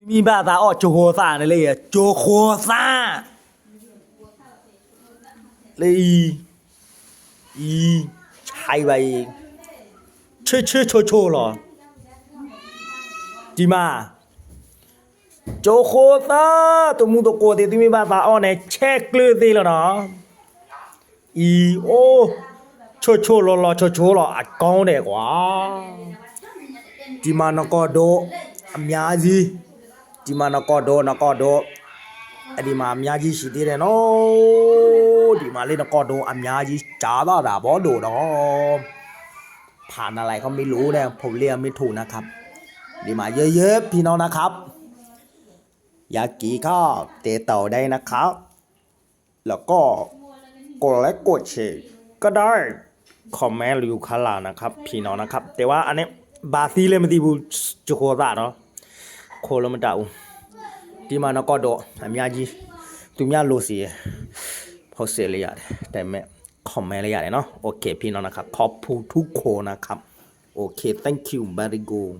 มีบ้าตาอ้อโจโคซ่านี่เลยอ่ะโจโคซ่าเลยอีใช่ไปชื่อโชหรอจีมาโจโคซ่าตัวมึงตัวโกติที่มีบ้าตาอ้อเนี่ยเช็คเลยสิแล้วเนาะอีโอโชหรอโชหรออ่ะก้าวเด็กว่าจีมานก็โดအများကြီးဒီမှာနကောတော့အဲ့ဒီမှာအများကြီးရှိသေးတယ်နော်ဒီမှာလေးနကောတော့အများကြီးကြားတော့တာဗောလို့တော့ผ่านอะไรก็ไม่รู้เนี่ยผมเรียกไม่ถูกนะครับดีมาเยอะๆพี่น้องนะครับอยากกี่ก็ติดต่อได้นะครับแล้วก็กดไลค์กดแชร์ก็ได้คอมเมนต์อยู่ข้างล่างนะครับพี่น้องนะครับแต่ว่าอันนี้บาซีเลยไม่ตีบูจุโคตาเนาะโคแล้วมันด่าဒီမှာတော့အများကြီးသူများလို့စီဟုတ်စေလေးရတယ်ဒါပေမဲ့ comment လေးရတယ်เนาะโอเคพี่น้องนะครับขอบคุณทุกคนนะครับโอเค thank you very good